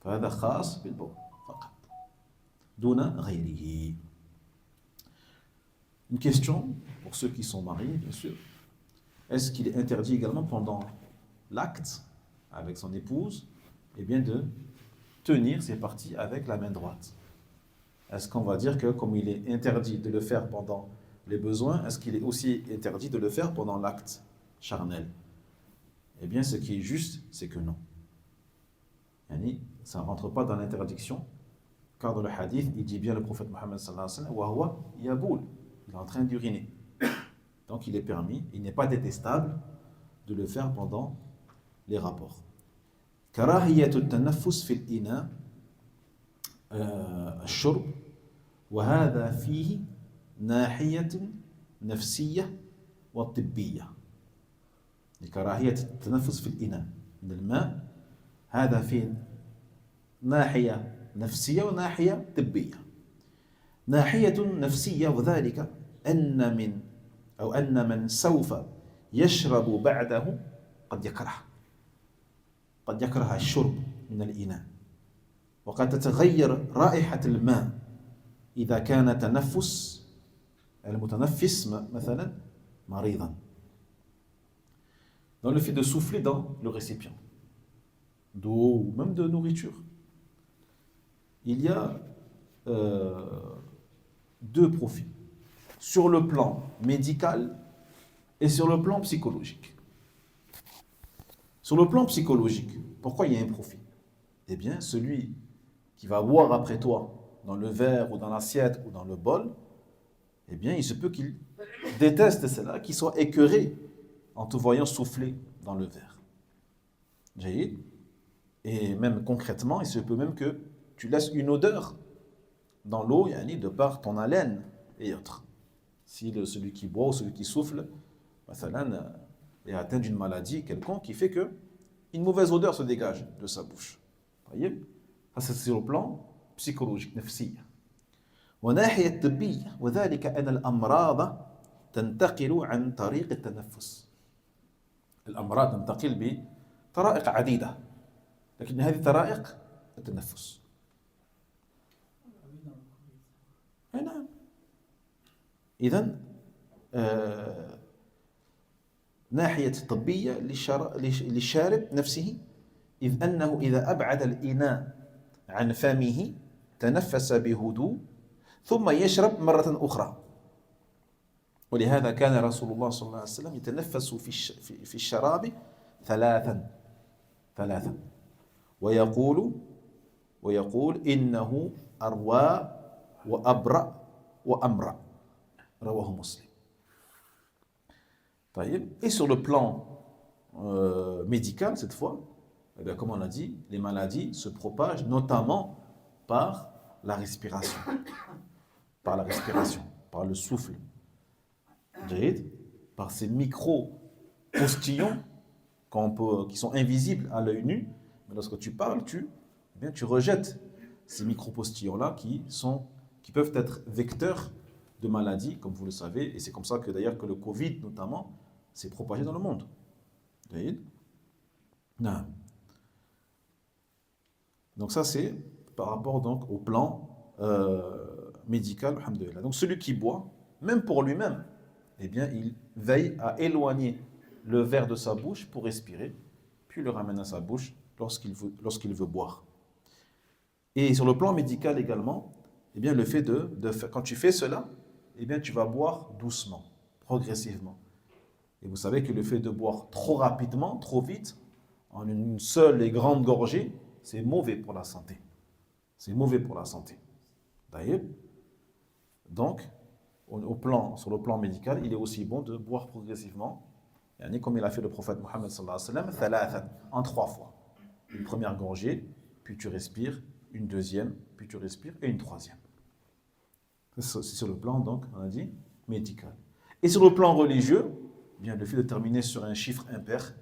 فهذا خاص بالبول فقط دون غيره. Une question pour ceux qui sont mariés, bien sûr. Est-ce qu'il est interdit également pendant l'acte avec son épouse, eh bien de tenir ses parties avec la main droite? Est-ce qu'on va dire que comme il est interdit de le faire pendant les besoins, est-ce qu'il est aussi interdit de le faire pendant l'acte charnel? Eh bien, ce qui est juste, c'est que non. Ça ne rentre pas dans l'interdiction, car dans le hadith, il dit bien le prophète Mohammed sallallahu alayhi wa sallam, wa huwa yaboul, il est en train d'uriner. Donc il est permis, il n'est pas détestable de le faire pendant les rapports. كراهية التنفس في الإناء الشرب وهذا فيه ناحية نفسية وطبية. لكراهية التنفس في الإناء من الماء هذا فيه ناحية نفسية وناحية طبية. ناحية نفسية وذلك أن من سوف يشرب بعده قد يكره الشرب من الإناء وقد تتغير رائحة الماء إذا كان المتنفس مثلا مريضا. Dans le fait de souffler dans le récipient d'eau ou même de nourriture, il y a deux profils sur le plan médical et sur le plan psychologique. Sur le plan psychologique, pourquoi il y a un profil? Eh bien, celui qui va boire après toi dans le verre ou dans l'assiette ou dans le bol, eh bien, il se peut qu'il déteste cela, qu'il soit écœuré en te voyant souffler dans le verre. Et même concrètement, il se peut même que tu laisses une odeur dans l'eau, de par ton haleine et autres. Si celui qui boit ou celui qui souffle, est atteint d'une maladie quelconque qui fait que une mauvaise odeur se dégage de sa bouche. Voyez? Ça c'est sur le plan psychologique, نفسية. وناحية الطبية وذلك أن الأمراض تنتقل عن طريق التنفس. الأمراض تنتقل بطرائق عديدة، لكن هذه طرائق التنفس. نعم. إذن ناحية طبية للشارب نفسه، إذ أنه إذا أبعد الإناء عن فمه تنفس بهدوء ثم يشرب مرة أخرى. ولهذا كان رسول الله صلى الله عليه وسلم يتنفس في الشراب ثلاثا ويقول إنه أروى وأبرأ وأمرأ. رواه مسلم. Et sur le plan médical, cette fois, eh bien, comme on l'a dit, les maladies se propagent notamment par la respiration, par le souffle, par ces micro-postillons qui sont invisibles à l'œil nu, mais lorsque tu parles, tu rejettes ces micro-postillons-là qui peuvent être vecteurs de maladies, comme vous le savez, et c'est comme ça que d'ailleurs que le Covid notamment s'est propagé dans le monde. Donc ça c'est par rapport donc au plan médical, alhamdoulilah. Donc celui qui boit, même pour lui-même, eh bien il veille à éloigner le verre de sa bouche pour respirer, puis le ramène à sa bouche lorsqu'il veut boire. Et sur le plan médical également, eh bien, le fait quand tu fais cela, eh bien, tu vas boire doucement, progressivement. Et vous savez que le fait de boire trop rapidement, trop vite, en une seule et grande gorgée, c'est mauvais pour la santé. C'est mauvais pour la santé. D'ailleurs, donc, sur le plan médical, il est aussi bon de boire progressivement, comme il a fait le prophète Mohammed sallallahu alayhi wa sallam, thalathan, en 3 fois. Une première gorgée, puis tu respires, une deuxième, puis tu respires, et une troisième. C'est sur le plan, donc, on a dit, médical. Et sur le plan religieux, eh bien, le fait de terminer sur un chiffre impair,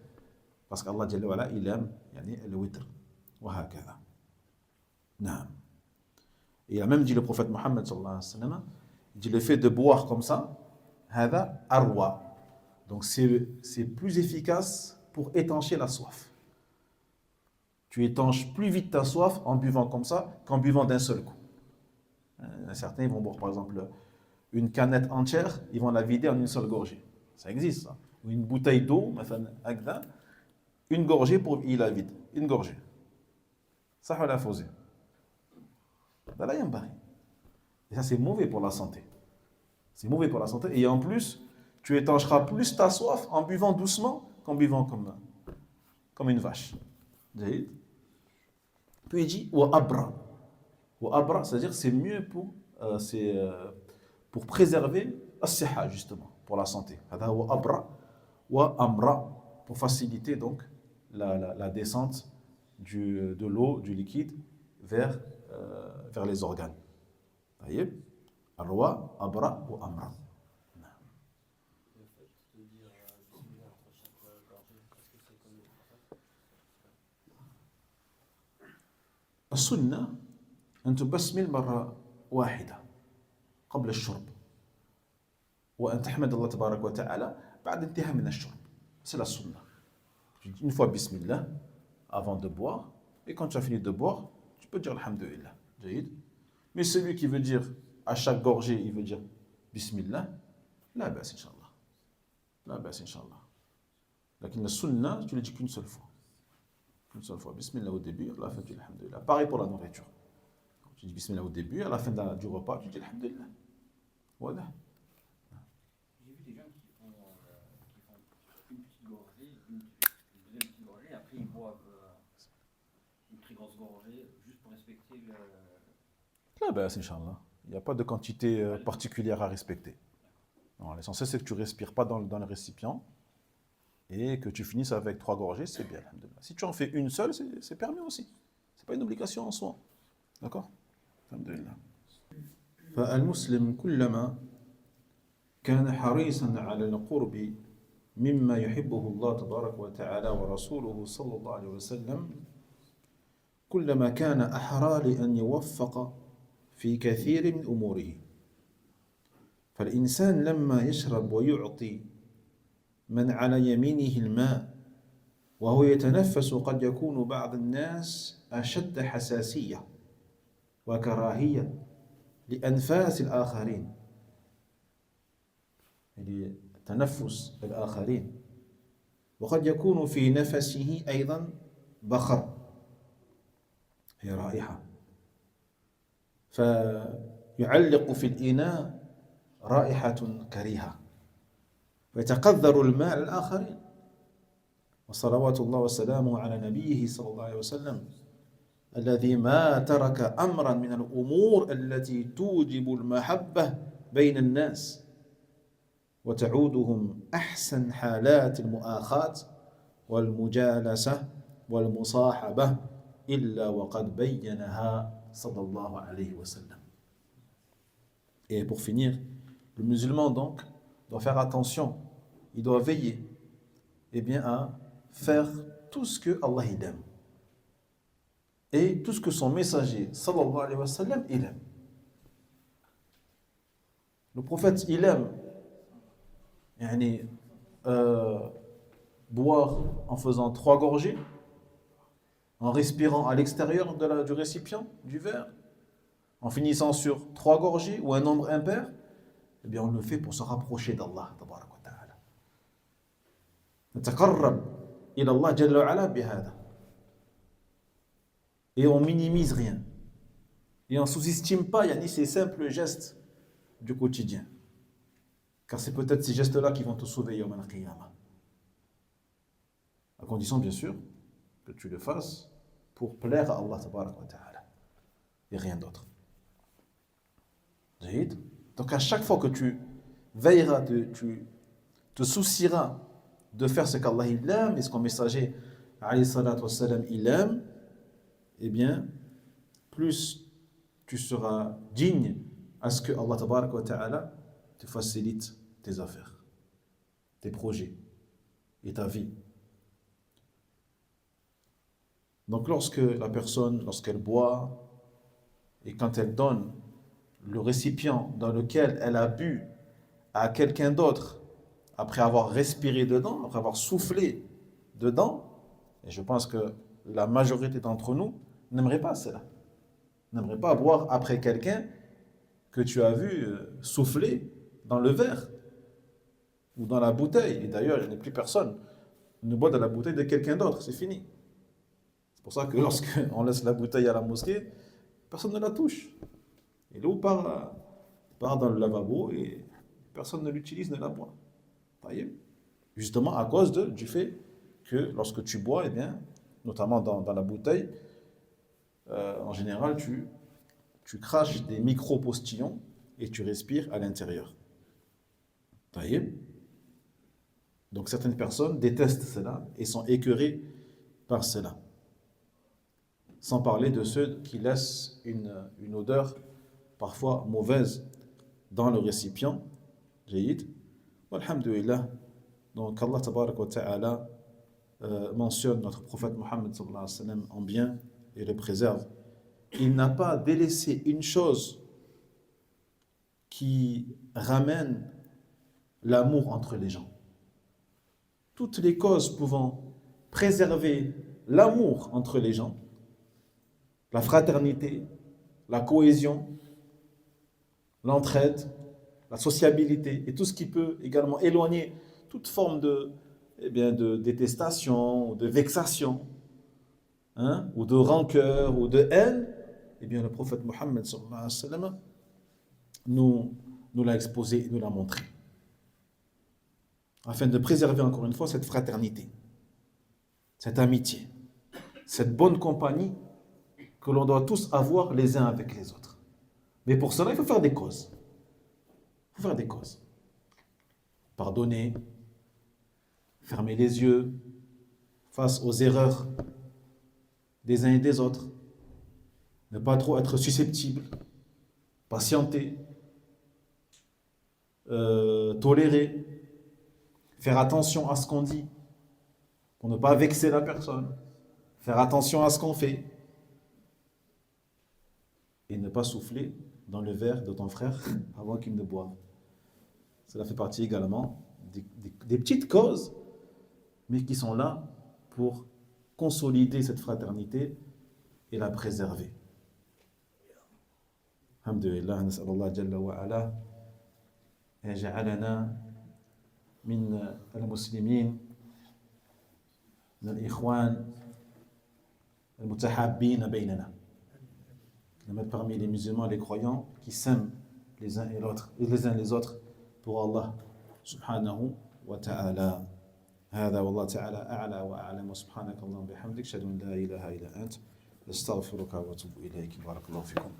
parce qu'Allah Jalla wa Ala, il aime le witr. Wa hakadha. Naam. Et il a même dit le prophète Mohammed sallallahu alayhi wa sallam, il dit le fait de boire comme ça, hada arwa. Donc c'est plus efficace pour étancher la soif. Tu étanches plus vite ta soif en buvant comme ça qu'en buvant d'un seul coup. Certains ils vont boire par exemple une canette entière, ils vont la vider en une seule gorgée. Ça existe ça. Ou une bouteille d'eau, une gorgée pour il la vide. Une gorgée. Ça va la fausser. Et ça c'est mauvais pour la santé. C'est mauvais pour la santé. Et en plus, tu étancheras plus ta soif en buvant doucement qu'en buvant comme une vache. Puis il dit wa abra. Wa abra, c'est-à-dire c'est mieux pour préserver as-siha justement, pour la santé. Wa abra wa amra, pour faciliter donc la descente de l'eau, du liquide vers les organes. Taïeb, arwa, abra ou amra. السنة أن تبسمل مرة واحدة قبل الشرب وأن تحمد الله تبارك وتعالى بعد انتهاء من الشرب. C'est la sunna. Une fois bismillah avant de boire, et quand tu as fini de boire, tu peux dire alhamdulillah. Mais celui qui veut dire à chaque gorgée, il veut dire bismillah, la basse inshallah. La basse inshallah. Lakin la sunna, tu ne le dis qu'une seule fois. Une seule fois. Bismillah au début, à la fin tu dis alhamdulillah. Pareil pour la nourriture. Tu dis bismillah au début, à la fin du repas, tu dis alhamdulillah. Voilà. J'ai vu des gens qui font une petite gorgée, une deuxième petite gorgée, et après ils boivent une très grosse gorgée, juste pour respecter le... Là, ben, Inch'Allah. Il n'y a pas de quantité particulière à respecter. L'essentiel, c'est que tu ne respires pas dans le récipient et que tu finisses avec 3 gorgées, c'est bien. Si tu en fais une seule, c'est permis aussi. Ce n'est pas une obligation en soi. D'accord? Alhamdulillah. فالمسلم كلما كان حريصا على القرب مما يحبه الله تبارك وتعالى ورسوله صلى الله عليه وسلم كلما كان أحرى لأن يوفق في كثير من أموره. فالإنسان لما يشرب ويعطي من على يمينه الماء وهو يتنفس قد يكون بعض الناس أشد حساسية وكراهية لأنفاس الآخرين، لتنفس الآخرين، وقد يكون في نفسه أيضا بخر، هي رائحة، فيعلق في الإناء رائحة كريهة ويتقذر الماء على الآخرين. وصلوات الله وسلامه على نبيه صلى الله عليه وسلم الذي ما ترك أمرا من الأمور التي توجب المحبة بين الناس وتعودهم أحسن حالات المؤاخاة والمجالسة والمصاحبة إلا وقد بينها صلى الله عليه وسلم. Et pour finir, le musulman donc doit faire attention, il doit veiller à faire tout ce que Allah il aime et tout ce que son messager sallallahu alayhi wa sallam il aime. Le prophète il aime boire en faisant 3 gorgées, en respirant à l'extérieur du récipient, du verre, en finissant sur 3 gorgées ou un nombre impair. Eh bien on le fait pour se rapprocher d'Allah tabarak wa ta'ala. نتقرب إلى الله جل وعلا بهذا. Et on minimise rien. Et on ne sous-estime pas yani, ces simples gestes du quotidien. Car c'est peut-être ces gestes-là qui vont te sauver Yawm al-Qiyamah. À condition, bien sûr, que tu le fasses pour plaire à Allah tabaraka wa ta'ala. Et rien d'autre. Donc à chaque fois que tu veilleras, tu te soucieras de faire ce qu'Allah il aime et ce qu'un messager alayhi salatu wassalam il aime, eh bien, plus tu seras digne à ce que Allah tabaraka wa ta'ala te facilite tes affaires, tes projets et ta vie. Donc lorsque la personne, lorsqu'elle boit et quand elle donne le récipient dans lequel elle a bu à quelqu'un d'autre, après avoir respiré dedans, après avoir soufflé dedans, et je pense que la majorité d'entre nous n'aimerait pas cela. N'aimerait pas boire après quelqu'un que tu as vu souffler dans le verre ou dans la bouteille. Et d'ailleurs, il n'y a plus personne ne boit de la bouteille de quelqu'un d'autre, c'est fini. C'est pour ça que lorsqu'on laisse la bouteille à la mosquée, personne ne la touche. Et l'eau part dans le lavabo et personne ne l'utilise, ne la boit. Justement à cause du fait que lorsque tu bois, eh bien, notamment dans la bouteille, en général, tu craches des micro-postillons et tu respires à l'intérieur. Donc certaines personnes détestent cela et sont écœurées par cela. Sans parler de ceux qui laissent une odeur parfois mauvaise dans le récipient. Jayyid. Alhamdulillah. Donc Allah tabaraka wa ta'ala mentionne notre prophète Mohammed sallallahu alayhi wa sallam en bien et le préserve. Il n'a pas délaissé une chose qui ramène l'amour entre les gens. Toutes les causes pouvant préserver l'amour entre les gens, la fraternité, la cohésion, l'entraide, la sociabilité et tout ce qui peut également éloigner toute forme de détestation, de vexation, ou de rancœur, ou de haine, eh bien le prophète Mohammed sallallahu alayhi wa sallam nous l'a exposé, nous l'a montré. Afin de préserver encore une fois cette fraternité, cette amitié, cette bonne compagnie que l'on doit tous avoir les uns avec les autres. Mais pour cela, il faut faire des causes. Il faut faire des causes. Pardonner, fermer les yeux face aux erreurs des uns et des autres, ne pas trop être susceptible, patienter, tolérer, faire attention à ce qu'on dit pour ne pas vexer la personne, faire attention à ce qu'on fait et ne pas souffler dans le verre de ton frère avant qu'il ne boive. Cela fait partie également des petites causes, mais qui sont là pour consolider cette fraternité et la préserver. Alhamdulillah, nas'alullah jalla wa ala yaj'alana min al-muslimin, min al-ikhwan al-mutahabbin baynana. Nous mettons parmi les musulmans, les croyants qui s'aiment les uns et les autres pour Allah subhanahu wa ta'ala. هذا والله تعالى أعلى وأعلم وسبحانك اللهم وبحمدك أشهد أن لا إله إلا أنت أستغفرك وأتوب إليك بارك الله فيكم